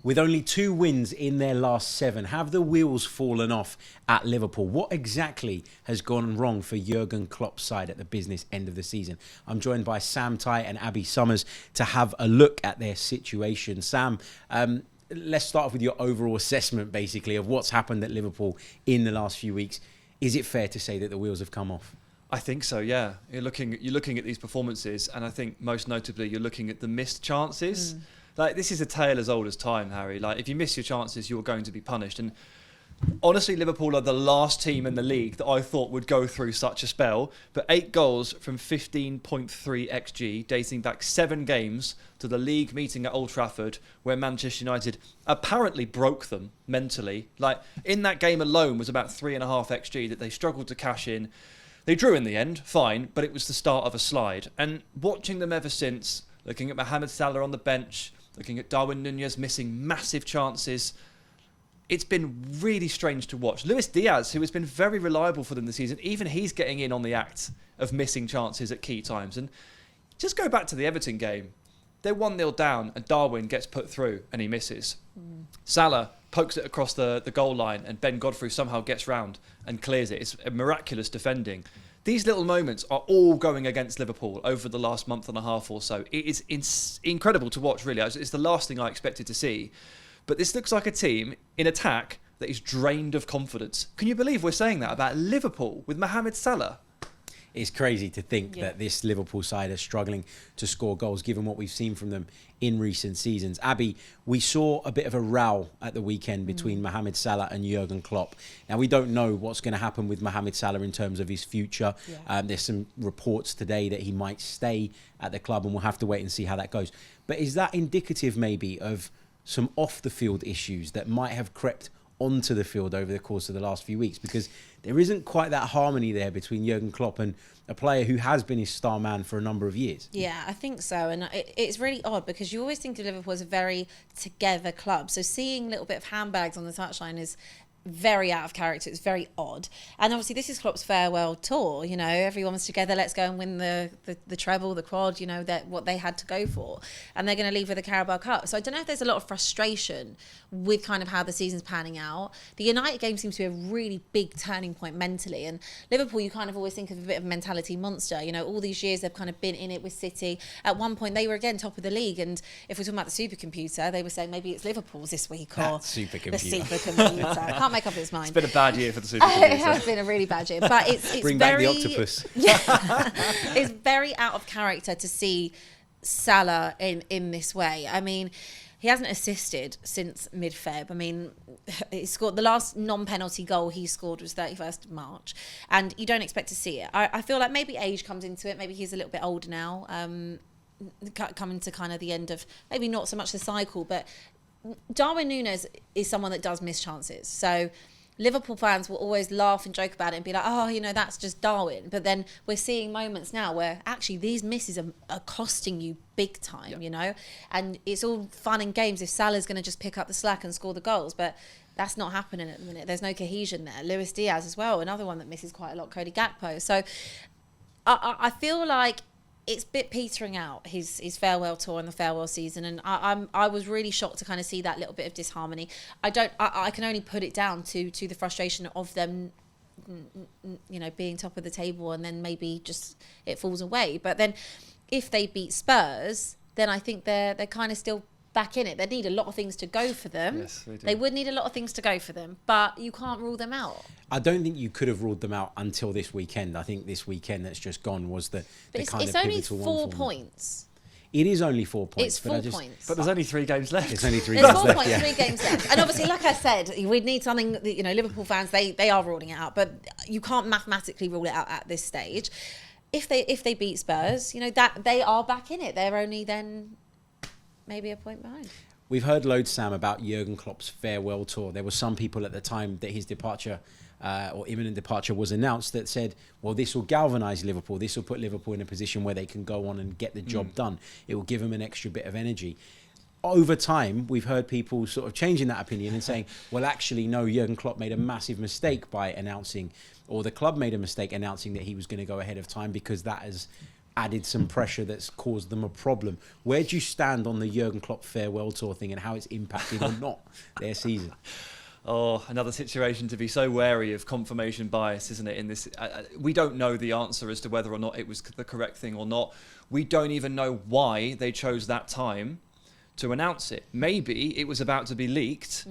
With only 2 wins in their last 7, have the wheels fallen off at Liverpool? What exactly has gone wrong for Jurgen Klopp's side at the business end of the season? I'm joined by Sam Tighe and Abbi Summers to have a look at their situation. Sam, let's start off with your overall assessment, basically, of what's happened at Liverpool in the last few weeks. Is it fair to say that the wheels have come off? I think so, yeah. You're looking at these performances, and I think most notably you're looking at the missed chances. Like, this is a tale as old as time, Harry. Like, if you miss your chances, you're going to be punished. And honestly, Liverpool are the last team in the league that I thought would go through such a spell. But 8 goals from 15.3 XG, dating back 7 games to the league meeting at Old Trafford, where Manchester United apparently broke them mentally. Like, in that game alone was about 3.5 XG that they struggled to cash in. They drew in the end, fine, but it was the start of a slide. And watching them ever since, looking at Mohamed Salah on the bench, looking at Darwin Núñez missing massive chances, it's been really strange to watch. Luis Diaz, who has been very reliable for them this season, even he's getting in on the act of missing chances at key times. And just go back to the Everton game. They're 1-0 down and Darwin gets put through and he misses. Salah pokes it across the goal line and Ben Godfrey somehow gets round and clears it. It's a miraculous defending. These little moments are all going against Liverpool over the last month and a half or so. It is incredible to watch, really. It's the last thing I expected to see. But this looks like a team in attack that is drained of confidence. Can you believe we're saying that about Liverpool with Mohamed Salah? It's crazy to think that this Liverpool side is struggling to score goals, given what we've seen from them in recent seasons. Abbi, we saw a bit of a row at the weekend between Mohamed Salah and Jurgen Klopp. Now, we don't know what's going to happen with Mohamed Salah in terms of his future. There's some reports today that he might stay at the club, and we'll have to wait and see how that goes. But is that indicative maybe of some off-the-field issues that might have crept onto the field over the course of the last few weeks? Because there isn't quite that harmony there between Jurgen Klopp and a player who has been his star man for a number of years. Yeah, I think so. And it's really odd because you always think of Liverpool as a very together club. So seeing a little bit of handbags on the touchline is very out of character. It's very odd. And obviously this is Klopp's farewell tour. You know, everyone's together. Let's go and win the treble, the quad, you know, that what they had to go for. And they're going to leave with the Carabao Cup. So I don't know if there's a lot of frustration with kind of how the season's panning out. The United game seems to be a really big turning point mentally. And Liverpool, you kind of always think of a bit of a mentality monster. You know, all these years they've kind of been in it with City. At one point they were again top of the league. And if we're talking about the supercomputer, they were saying maybe it's Liverpool's this week or the supercomputer. Can't make up its mind. It's been a bad year for the supercomputer. It has been a really bad year. But it's Bring very, back the octopus. Yeah, it's very out of character to see Salah in this way. I mean, he hasn't assisted since mid-Feb. I mean, he scored the last non-penalty goal he scored was 31st of March, and you don't expect to see it. I feel like maybe age comes into it. Maybe he's a little bit older now, coming to kind of the end of maybe not so much the cycle, but Darwin Núñez is someone that does miss chances. So Liverpool fans will always laugh and joke about it and be like, oh, you know, that's just Darwin. But then we're seeing moments now where actually these misses are costing you big time, you know? And it's all fun and games if Salah's going to just pick up the slack and score the goals. But that's not happening at the minute. There's no cohesion there. Luis Diaz as well, another one that misses quite a lot, Cody Gakpo. So I feel like it's a bit petering out, his farewell tour and the farewell season, and I was really shocked to kind of see that little bit of disharmony. I can only put it down to the frustration of them, you know, being top of the table and then maybe just it falls away. But then if they beat Spurs, then I think they're kind of still back in it. They need a lot of things to go for them. Yes, they do. They would need a lot of things to go for them, but you can't rule them out. I don't think you could have ruled them out until this weekend. I think this weekend that's just gone was the kind of pivotal one. It's only 4 points. It is only 4 points. It's 4 points. But there's only 3 games left. It's only 3 There's games 4 left. points, Yeah. 3 games left. And obviously, like I said, we'd need something that, you know, Liverpool fans, they are ruling it out, but you can't mathematically rule it out at this stage. If they beat Spurs, you know, that they are back in it. They're only then maybe a point behind. We've heard loads, Sam, about Jurgen Klopp's farewell tour. There were some people at the time that his departure or imminent departure was announced that said, well, this will galvanise Liverpool. This will put Liverpool in a position where they can go on and get the job done. It will give them an extra bit of energy. Over time, we've heard people sort of changing that opinion and saying, well, actually, no, Jurgen Klopp made a massive mistake by announcing, or the club made a mistake announcing that he was going to go ahead of time because that has added some pressure that's caused them a problem. Where do you stand on the Jurgen Klopp farewell tour thing and how it's impacted or not their season? Oh, another situation to be so wary of confirmation bias, isn't it? In this, we don't know the answer as to whether or not it was the correct thing or not. We don't even know why they chose that time to announce it. Maybe it was about to be leaked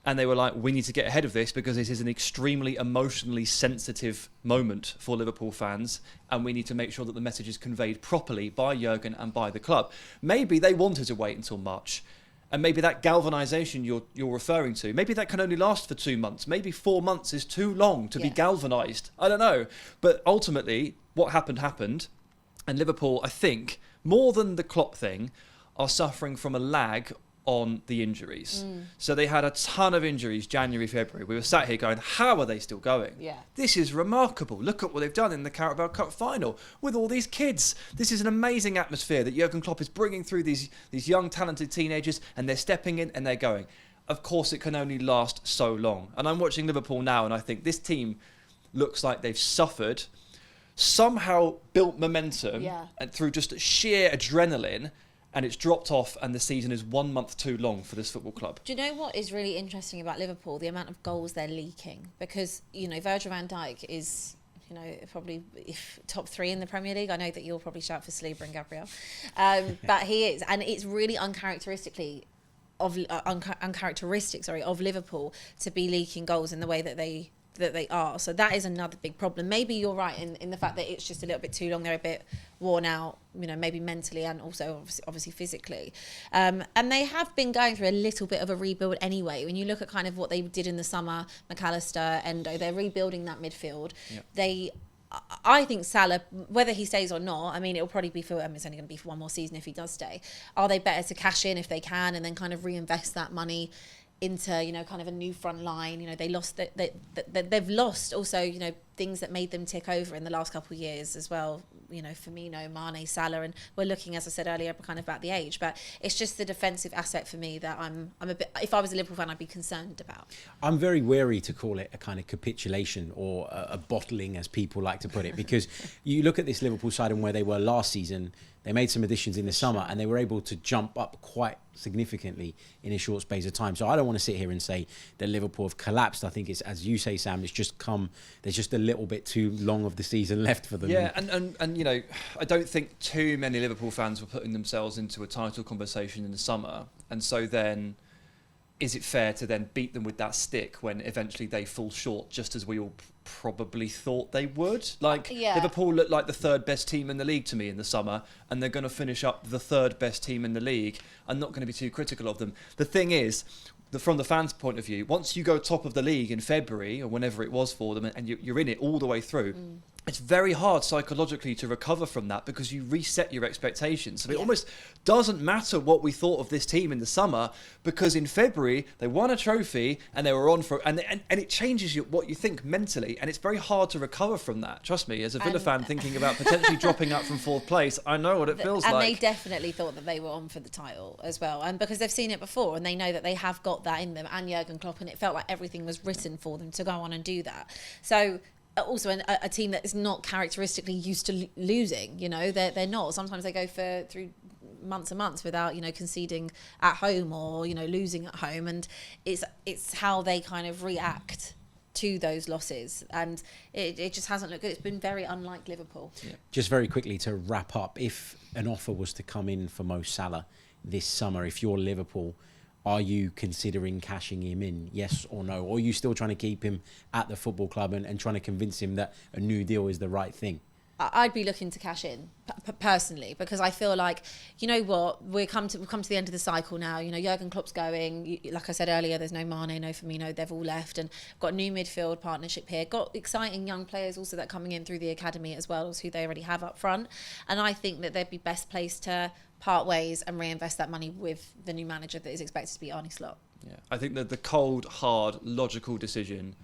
and they were like, we need to get ahead of this because this is an extremely emotionally sensitive moment for Liverpool fans and we need to make sure that the message is conveyed properly by Jurgen and by the club. Maybe they wanted to wait until March. And maybe that galvanisation you're referring to, maybe that can only last for 2 months. Maybe 4 months is too long to be galvanised. I don't know. But ultimately, what happened. And Liverpool, I think, more than the Klopp thing, are suffering from a lag on the injuries. So they had a ton of injuries January, February. We were sat here going, how are they still going? Yeah. This is remarkable. Look at what they've done in the Carabao Cup final with all these kids. This is an amazing atmosphere that Jurgen Klopp is bringing through these young, talented teenagers and they're stepping in and they're going. Of course, it can only last so long. And I'm watching Liverpool now and I think this team looks like they've suffered, somehow built momentum and through just sheer adrenaline, and it's dropped off and the season is 1 month too long for this football club. Do you know what is really interesting about Liverpool? The amount of goals they're leaking. Because, Virgil van Dijk is, probably top 3 in the Premier League. I know that you'll probably shout for Saliba and Gabriel. But he is. And it's really uncharacteristic of Liverpool to be leaking goals in the way that they are. So that is another big problem. Maybe you're right in the fact that it's just a little bit too long. They're a bit worn out, maybe mentally and also obviously physically. And they have been going through a little bit of a rebuild anyway. When you look at kind of what they did in the summer, McAllister, Endo, they're rebuilding that midfield. Yep. I think Salah, whether he stays or not, it'll probably be it's only going to be for one more season if he does stay. Are they better to cash in if they can and then kind of reinvest that money into kind of a new front line? They've lost also things that made them tick over in the last couple of years as well. Firmino, Mane, Salah, and we're looking, as I said earlier, kind of about the age. But it's just the defensive asset for me that I'm a bit. If I was a Liverpool fan, I'd be concerned about. I'm very wary to call it a kind of capitulation or a bottling, as people like to put it, because you look at this Liverpool side and where they were last season. They made some additions in the summer and they were able to jump up quite significantly in a short space of time. So I don't want to sit here and say that Liverpool have collapsed. I think it's, as you say, Sam, there's just a little bit too long of the season left for them. Yeah, and I don't think too many Liverpool fans were putting themselves into a title conversation in the summer. And so then, is it fair to then beat them with that stick when eventually they fall short, just as we all probably thought they would? Liverpool looked like the third best team in the league to me in the summer, and they're going to finish up the third best team in the league. I'm not going to be too critical of them. The thing is, from the fans' point of view, once you go top of the league in February or whenever it was for them, and you're in it all the way through, it's very hard psychologically to recover from that because you reset your expectations. So it almost doesn't matter what we thought of this team in the summer, because in February they won a trophy and they were on for and it changes what you think mentally, and it's very hard to recover from that. Trust me, as a Villa fan thinking about potentially dropping out from 4th place, I know what it feels like. And they definitely thought that they were on for the title as well, and because they've seen it before and they know that they have got that in them, and Jurgen Klopp, and it felt like everything was written for them to go on and do that. So also a team that is not characteristically used to losing, they're not. Sometimes they go through months and months without conceding at home or losing at home, and it's how they kind of react to those losses, and it just hasn't looked good. It's been very unlike Liverpool. Just very quickly to wrap up, if an offer was to come in for Mo Salah this summer, if you're Liverpool, are you considering cashing him in, yes or no? Or are you still trying to keep him at the football club and trying to convince him that a new deal is the right thing? I'd be looking to cash in personally, because I feel like, we've come to the end of the cycle now. Jurgen Klopp's going. Like I said earlier, there's no Mane, no Firmino. They've all left, and got a new midfield partnership here. Got exciting young players also that are coming in through the academy as well as who they already have up front. And I think that they'd be best placed to part ways and reinvest that money with the new manager that is expected to be Arne Slot. Yeah, I think that the cold, hard, logical decision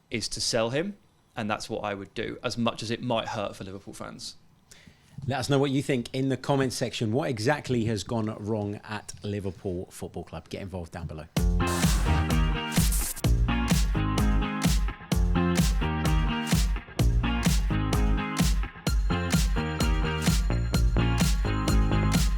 is to sell him. And that's what I would do, as much as it might hurt for Liverpool fans. Let us know what you think in the comments section. What exactly has gone wrong at Liverpool Football Club? Get involved down below.